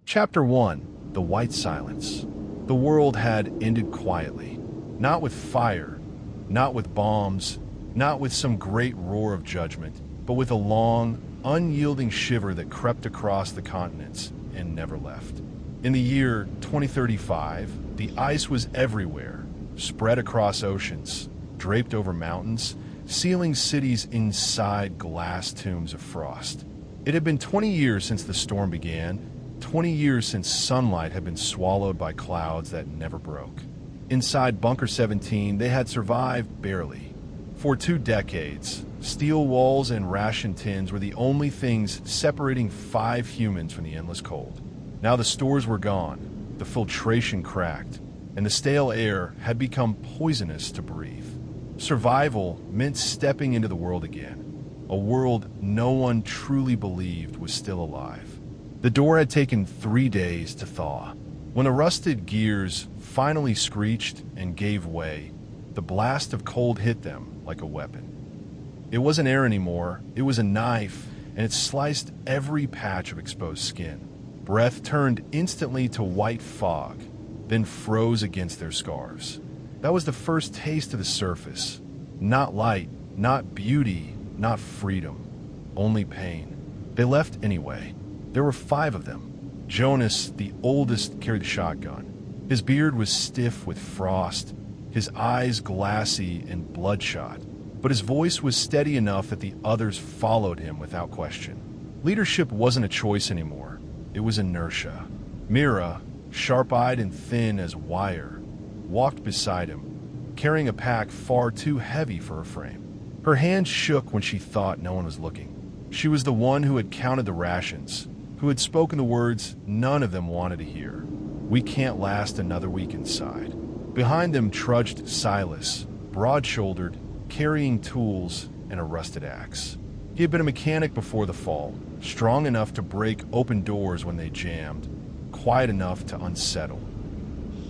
Chapter 1. The White Silence. The world had ended quietly. Not with fire, not with bombs, not with some great roar of judgment, but with a long, unyielding shiver that crept across the continents and never left. In the year 2035, the ice was everywhere, spread across oceans, draped over mountains, sealing cities inside glass tombs of frost. It had been 20 years since the storm began, 20 years since sunlight had been swallowed by clouds that never broke. Inside Bunker 17, they had survived barely. For 2 decades, steel walls and ration tins were the only things separating 5 humans from the endless cold. Now the stores were gone, the filtration cracked, and the stale air had become poisonous to breathe. Survival meant stepping into the world again, a world no one truly believed was still alive. The door had taken 3 days to thaw. When the rusted gears finally screeched and gave way, the blast of cold hit them like a weapon. It wasn't air anymore, it was a knife, and it sliced every patch of exposed skin. Breath turned instantly to white fog, then froze against their scarves. That was the first taste of the surface. Not light, not beauty, not freedom, only pain. They left anyway. There were 5 of them. Jonas, the oldest, carried the shotgun. His beard was stiff with frost, his eyes glassy and bloodshot, but his voice was steady enough that the others followed him without question. Leadership wasn't a choice anymore. It was inertia. Mira, sharp-eyed and thin as wire, walked beside him, carrying a pack far too heavy for her frame. Her hands shook when she thought no one was looking. She was the one who had counted the rations, who had spoken the words none of them wanted to hear. "We can't last another week inside." Behind them trudged Silas, broad-shouldered, carrying tools and a rusted axe. He had been a mechanic before the fall, strong enough to break open doors when they jammed, quiet enough to unsettle.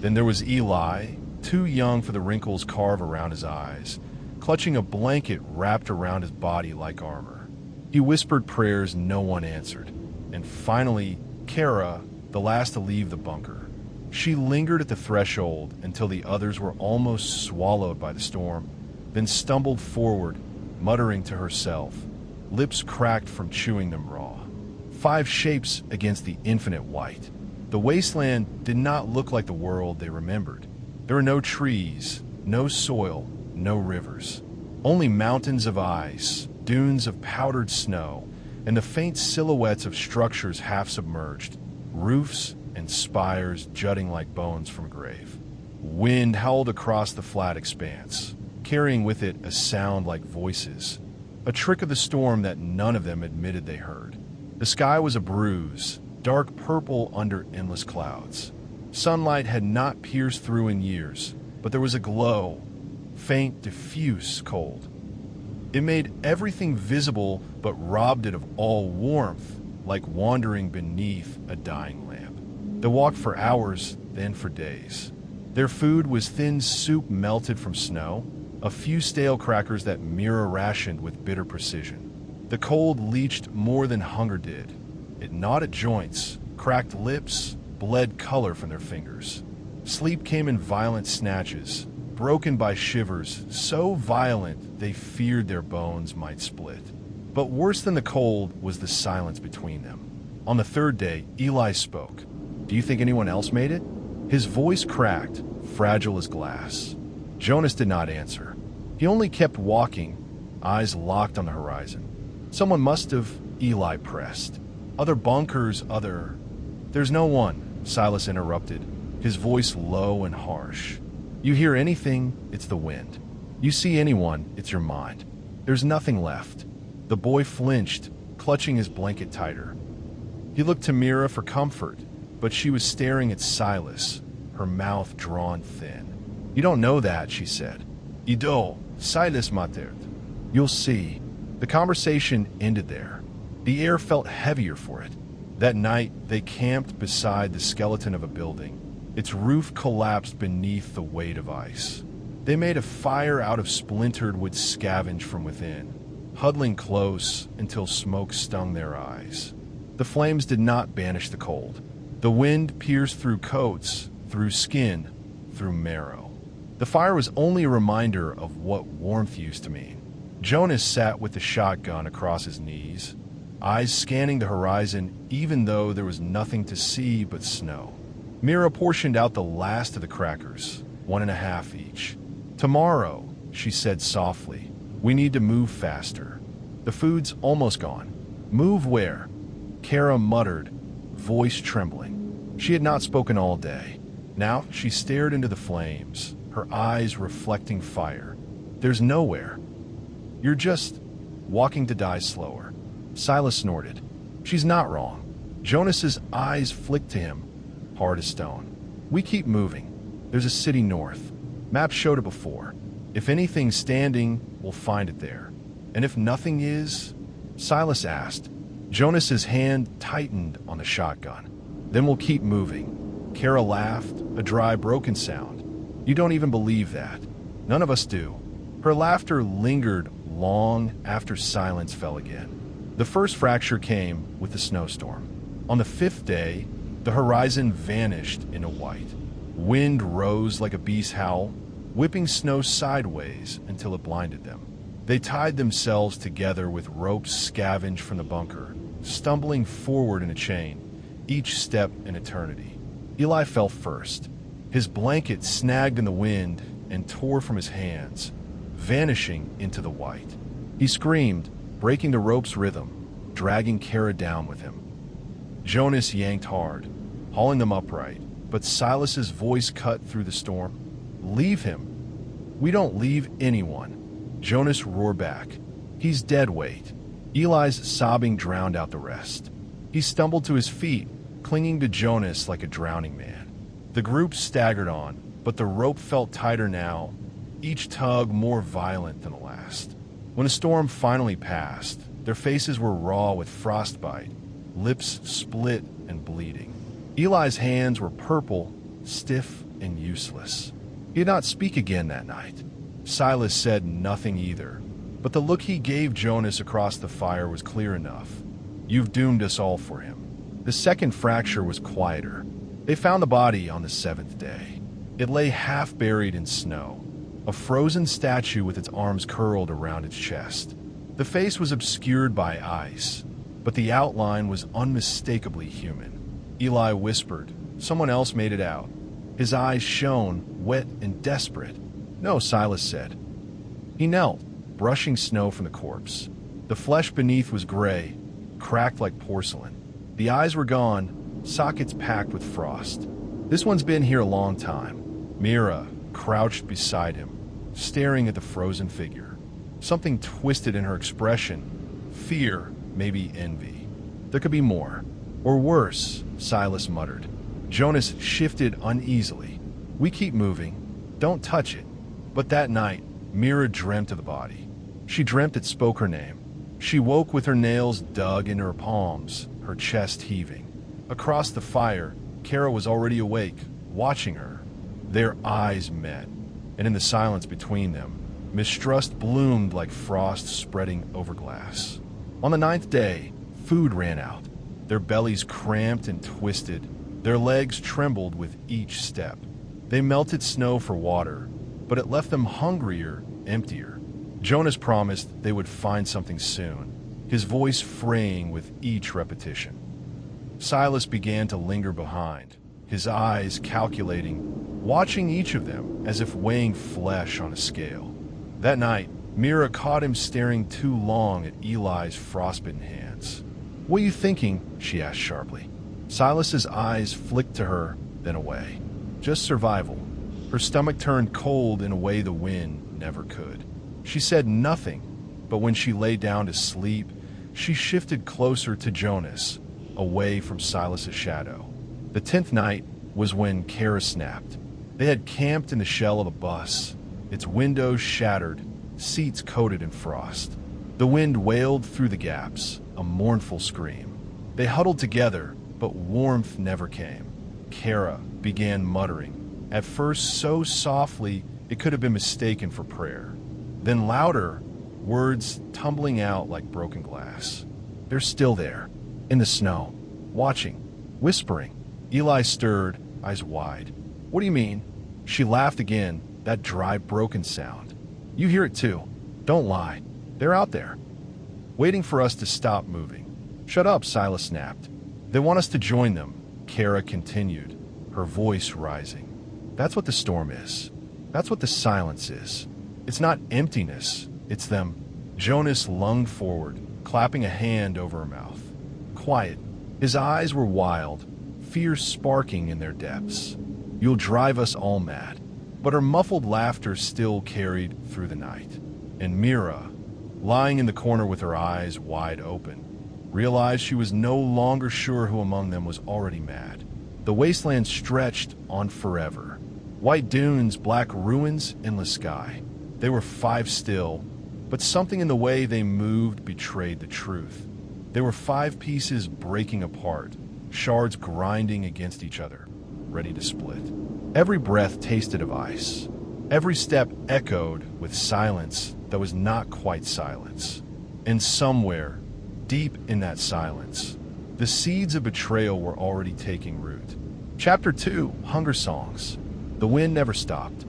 Then there was Eli, too young for the wrinkles carved around his eyes, clutching a blanket wrapped around his body like armor. He whispered prayers no one answered. And finally, Kara, the last to leave the bunker. She lingered at the threshold until the others were almost swallowed by the storm, then stumbled forward, muttering to herself, lips cracked from chewing them raw. 5 shapes against the infinite white. The wasteland did not look like the world they remembered. There were no trees, no soil, no rivers. Only mountains of ice, dunes of powdered snow, and the faint silhouettes of structures half submerged, roofs and spires jutting like bones from a grave. Wind howled across the flat expanse, carrying with it a sound like voices, a trick of the storm that none of them admitted they heard. The sky was a bruise, dark purple under endless clouds. Sunlight had not pierced through in years, but there was a glow, faint, diffuse cold. It made everything visible but robbed it of all warmth, like wandering beneath a dying lamp. They walked for hours, then for days. Their food was thin soup melted from snow, a few stale crackers that Mira rationed with bitter precision. The cold leached more than hunger did. It gnawed at joints, cracked lips, bled color from their fingers. Sleep came in violent snatches, broken by shivers so violent they feared their bones might split. But worse than the cold was the silence between them. On the 3rd day, Eli spoke. "Do you think anyone else made it?" His voice cracked, fragile as glass. Jonas did not answer. He only kept walking, eyes locked on the horizon. "Someone must have," Eli pressed. "Other bunkers, other—" "There's no one," Silas interrupted, his voice low and harsh. "You hear anything, it's the wind. You see anyone, it's your mind. There's nothing left." The boy flinched, clutching his blanket tighter. He looked to Mira for comfort, but she was staring at Silas, her mouth drawn thin. "You don't know that," she said. "Ido, Silas mattered. You'll see." The conversation ended there. The air felt heavier for it. That night, they camped beside the skeleton of a building. Its roof collapsed beneath the weight of ice. They made a fire out of splintered wood scavenged from within, huddling close until smoke stung their eyes. The flames did not banish the cold. The wind pierced through coats, through skin, through marrow. The fire was only a reminder of what warmth used to mean. Jonas sat with the shotgun across his knees, eyes scanning the horizon even though there was nothing to see but snow. Mira portioned out the last of the crackers, 1.5 each. "Tomorrow," she said softly, "we need to move faster. The food's almost gone." "Move where?" Kara muttered, voice trembling. She had not spoken all day. Now she stared into the flames, her eyes reflecting fire. "There's nowhere. You're just walking to die slower." Silas snorted. "She's not wrong." Jonas's eyes flicked to him, hard as stone. "We keep moving. There's a city north. Maps showed it before. If anything's standing, we'll find it there. And if nothing is?" Silas asked. Jonas's hand tightened on the shotgun. "Then we'll keep moving." Kara laughed, a dry, broken sound. "You don't even believe that." "None of us do." Her laughter lingered long after silence fell again. The first fracture came with the snowstorm. On the 5th day, the horizon vanished into white. Wind rose like a beast's howl, whipping snow sideways until it blinded them. They tied themselves together with ropes scavenged from the bunker, stumbling forward in a chain, each step an eternity. Eli fell first. His blanket snagged in the wind and tore from his hands, vanishing into the white. He screamed, breaking the rope's rhythm, dragging Kara down with him. Jonas yanked hard, hauling them upright, but Silas's voice cut through the storm. "Leave him." "We don't leave anyone." Jonas roared back. "He's dead weight." Eli's sobbing drowned out the rest. He stumbled to his feet, clinging to Jonas like a drowning man. The group staggered on, but the rope felt tighter now, each tug more violent than the last. When the storm finally passed, their faces were raw with frostbite, lips split and bleeding. Eli's hands were purple, stiff, and useless. He did not speak again that night. Silas said nothing either, but the look he gave Jonas across the fire was clear enough. "You've doomed us all for him." The second fracture was quieter. They found the body on the 7th day. It lay half buried in snow, a frozen statue with its arms curled around its chest. The face was obscured by ice, but the outline was unmistakably human. Eli whispered. Someone else made it out. His eyes shone, wet and desperate. "No," Silas said. He knelt, brushing snow from the corpse. The flesh beneath was gray, cracked like porcelain. The eyes were gone, sockets packed with frost. "This one's been here a long time." Mira crouched beside him, staring at the frozen figure. Something twisted in her expression. Fear, maybe envy. "There could be more. Or worse," Silas muttered. Jonas shifted uneasily. "We keep moving. Don't touch it." But that night, Mira dreamt of the body. She dreamt it spoke her name. She woke with her nails dug into her palms, her chest heaving. Across the fire, Kara was already awake, watching her. Their eyes met, and in the silence between them, mistrust bloomed like frost spreading over glass. On the 9th day, food ran out. Their bellies cramped and twisted. Their legs trembled with each step. They melted snow for water, but it left them hungrier, emptier. Jonas promised they would find something soon, his voice fraying with each repetition. Silas began to linger behind, his eyes calculating, watching each of them as if weighing flesh on a scale. That night, Mira caught him staring too long at Eli's frostbitten hands. "What are you thinking?" she asked sharply. Silas's eyes flicked to her, then away. "Just survival." Her stomach turned cold in a way the wind never could. She said nothing, but when she lay down to sleep, she shifted closer to Jonas, away from Silas's shadow. The 10th night was when Kara snapped. They had camped in the shell of a bus, its windows shattered, seats coated in frost. The wind wailed through the gaps, a mournful scream. They huddled together, but warmth never came. Kara began muttering, at first so softly it could have been mistaken for prayer. Then louder, words tumbling out like broken glass. "They're still there, in the snow, watching, whispering." Eli stirred, eyes wide. What do you mean? She laughed again, that dry, broken sound. You hear it too. Don't lie. They're out there, waiting for us to stop moving. Shut up, Silas snapped. They want us to join them, Kara continued, her voice rising. That's what the storm is. That's what the silence is. It's not emptiness, it's them. Jonas lunged forward, clapping a hand over her mouth. Quiet. His eyes were wild, fear sparking in their depths. You'll drive us all mad. But her muffled laughter still carried through the night. And Mira, lying in the corner with her eyes wide open, realized she was no longer sure who among them was already mad. The wasteland stretched on forever. White dunes, black ruins, endless sky. They were 5 still, but something in the way they moved betrayed the truth. They were 5 pieces breaking apart, shards grinding against each other, ready to split. Every breath tasted of ice. Every step echoed with silence that was not quite silence. And somewhere, deep in that silence, the seeds of betrayal were already taking root. Chapter 2, Hunger Songs. The wind never stopped.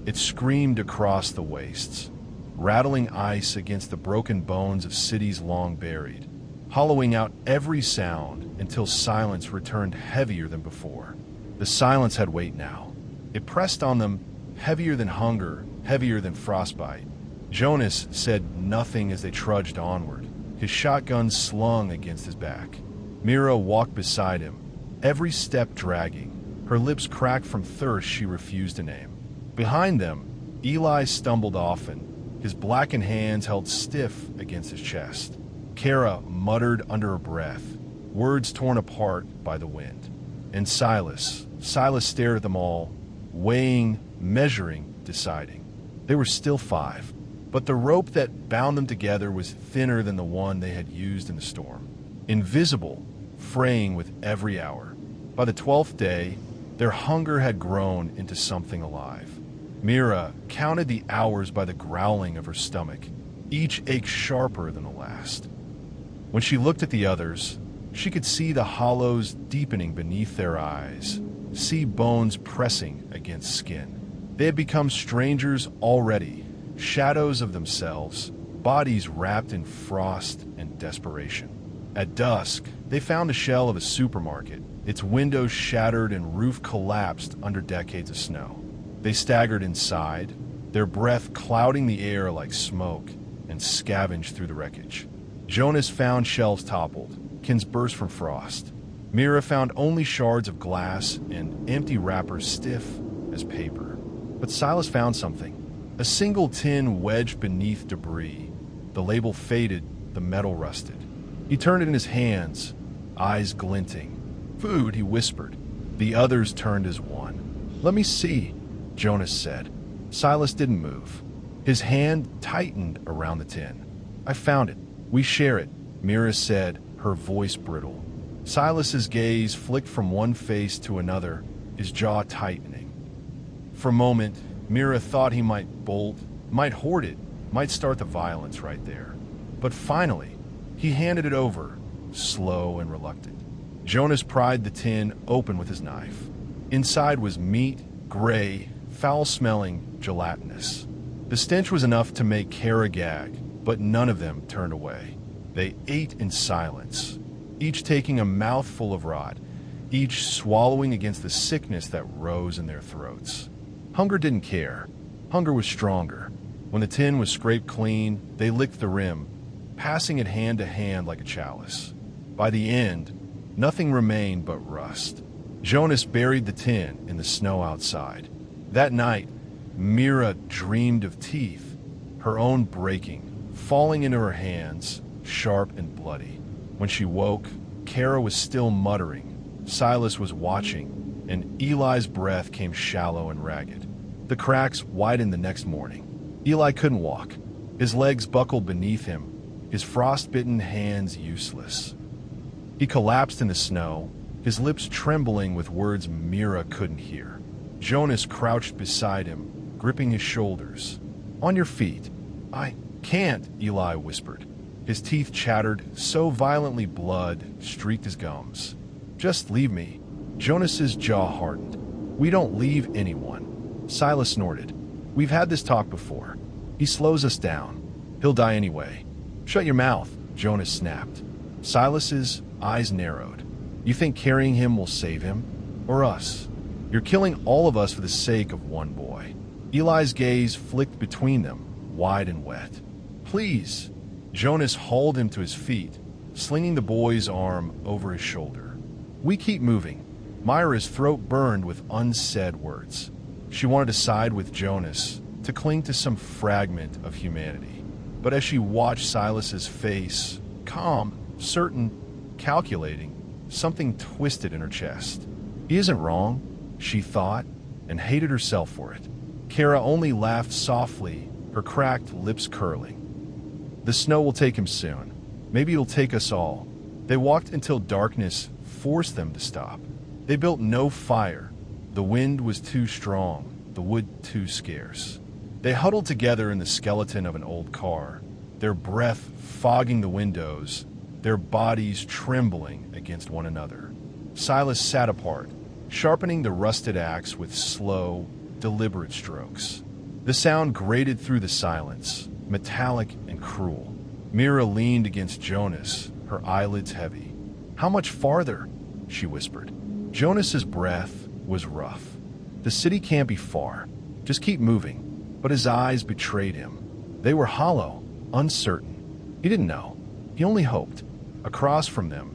It screamed across the wastes, rattling ice against the broken bones of cities long buried, hollowing out every sound until silence returned heavier than before. The silence had weight now. It pressed on them, heavier than hunger, heavier than frostbite. Jonas said nothing as they trudged onward, his shotgun slung against his back. Mira walked beside him, every step dragging, her lips cracked from thirst she refused to name. Behind them, Eli stumbled often, his blackened hands held stiff against his chest. Kara muttered under her breath, words torn apart by the wind. And Silas stared at them all, weighing, measuring, deciding. They were still 5, but the rope that bound them together was thinner than the one they had used in the storm. Invisible, fraying with every hour. By the 12th day, their hunger had grown into something alive. Mira counted the hours by the growling of her stomach, each ache sharper than the last. When she looked at the others, she could see the hollows deepening beneath their eyes, see bones pressing against skin. They had become strangers already, shadows of themselves, bodies wrapped in frost and desperation. At dusk, they found the shell of a supermarket, its windows shattered and roof collapsed under decades of snow. They staggered inside, their breath clouding the air like smoke, and scavenged through the wreckage. Jonas found shelves toppled, cans burst from frost. Mira found only shards of glass and empty wrappers stiff as paper. But Silas found something. A single tin wedged beneath debris. The label faded, the metal rusted. He turned it in his hands, eyes glinting. Food, he whispered. The others turned as one. Let me see, Jonas said. Silas didn't move. His hand tightened around the tin. I found it. We share it, Mira said, her voice brittle. Silas's gaze flicked from one face to another, his jaw tightening. For a moment, Mira thought he might bolt, might hoard it, might start the violence right there. But finally, he handed it over, slow and reluctant. Jonas pried the tin open with his knife. Inside was meat, gray, foul-smelling, gelatinous. The stench was enough to make Kara gag, but none of them turned away. They ate in silence, each taking a mouthful of rot, each swallowing against the sickness that rose in their throats. Hunger didn't care. Hunger was stronger. When the tin was scraped clean, they licked the rim, passing it hand to hand like a chalice. By the end, nothing remained but rust. Jonas buried the tin in the snow outside. That night, Mira dreamed of teeth, her own breaking, falling into her hands, sharp and bloody. When she woke, Kara was still muttering, Silas was watching, and Eli's breath came shallow and ragged. The cracks widened the next morning. Eli couldn't walk. His legs buckled beneath him, his frostbitten hands useless. He collapsed in the snow, his lips trembling with words Mira couldn't hear. Jonas crouched beside him, gripping his shoulders. On your feet. I can't, Eli whispered. His teeth chattered so violently blood streaked his gums. Just leave me. Jonas's jaw hardened. "We don't leave anyone." Silas snorted. "We've had this talk before. He slows us down. He'll die anyway." "Shut your mouth," Jonas snapped. Silas's eyes narrowed. "You think carrying him will save him? Or us? You're killing all of us for the sake of one boy." Eli's gaze flicked between them, wide and wet. "Please." Jonas hauled him to his feet, slinging the boy's arm over his shoulder. "We keep moving." Myra's throat burned with unsaid words. She wanted to side with Jonas, to cling to some fragment of humanity. But as she watched Silas's face, calm, certain, calculating, something twisted in her chest. He isn't wrong, she thought, and hated herself for it. Kara only laughed softly, her cracked lips curling. "The snow will take him soon. Maybe it'll take us all." They walked until darkness forced them to stop. They built no fire. The wind was too strong, the wood too scarce. They huddled together in the skeleton of an old car, their breath fogging the windows, their bodies trembling against one another. Silas sat apart, sharpening the rusted axe with slow, deliberate strokes. The sound grated through the silence, metallic and cruel. Mira leaned against Jonas, her eyelids heavy. "How much farther?" she whispered. Jonas's breath was rough. "The city can't be far. Just keep moving." But his eyes betrayed him. They were hollow, uncertain. He didn't know. He only hoped. Across from them,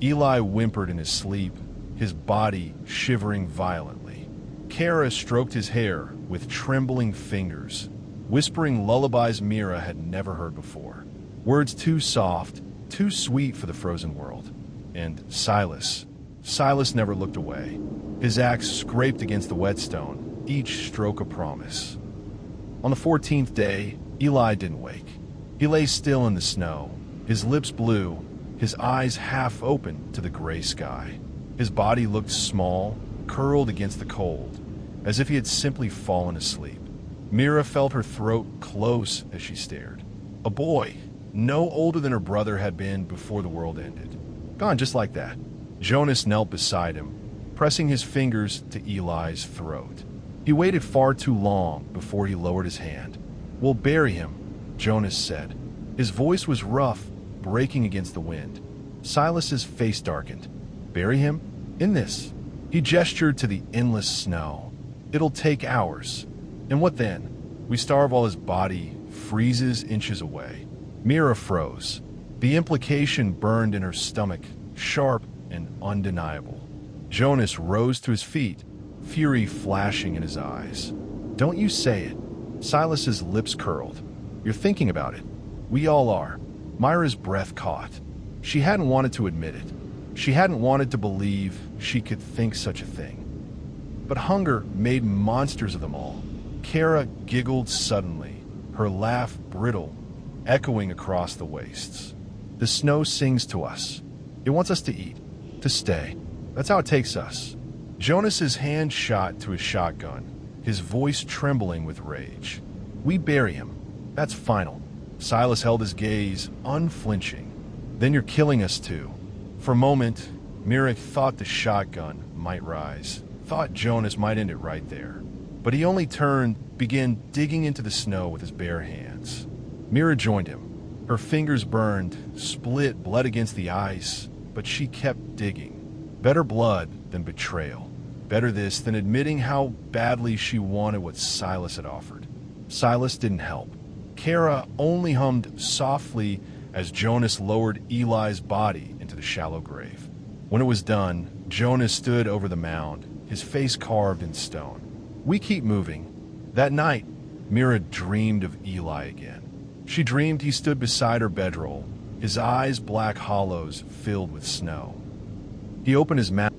Eli whimpered in his sleep, his body shivering violently. Kara stroked his hair with trembling fingers, whispering lullabies Mira had never heard before. Words too soft, too sweet for the frozen world. And Silas never looked away. His axe scraped against the whetstone, each stroke a promise. On the 14th day, Eli didn't wake. He lay still in the snow, his lips blue, his eyes half open to the gray sky. His body looked small, curled against the cold, as if he had simply fallen asleep. Mira felt her throat close as she stared. A boy, no older than her brother had been before the world ended. Gone just like that. Jonas knelt beside him, pressing his fingers to Eli's throat. He waited far too long before he lowered his hand. "We'll bury him," Jonas said. His voice was rough, breaking against the wind. Silas's face darkened. "Bury him? In this?" He gestured to the endless snow. "It'll take hours. And what then? We starve while his body freezes inches away." Mira froze. The implication burned in her stomach, sharp and undeniable. Jonas rose to his feet, fury flashing in his eyes. "Don't you say it." Silas's lips curled. "You're thinking about it. We all are." Myra's breath caught. She hadn't wanted to admit it. She hadn't wanted to believe she could think such a thing. But hunger made monsters of them all. Kara giggled suddenly, her laugh brittle, echoing across the wastes. "The snow sings to us. It wants us to eat, to stay. That's how it takes us." Jonas's hand shot to his shotgun, his voice trembling with rage. "We bury him. That's final." Silas held his gaze, unflinching. "Then you're killing us too." For a moment, Mira thought the shotgun might rise, thought Jonas might end it right there. But he only turned, began digging into the snow with his bare hands. Mira joined him. Her fingers burned, split, bled against the ice, but she kept digging. Better blood than betrayal. Better this than admitting how badly she wanted what Silas had offered. Silas didn't help. Kara only hummed softly as Jonas lowered Eli's body into the shallow grave. When it was done, Jonas stood over the mound, his face carved in stone. "We keep moving." That night, Mira dreamed of Eli again. She dreamed he stood beside her bedroll, his eyes black hollows filled with snow. He opened his mouth.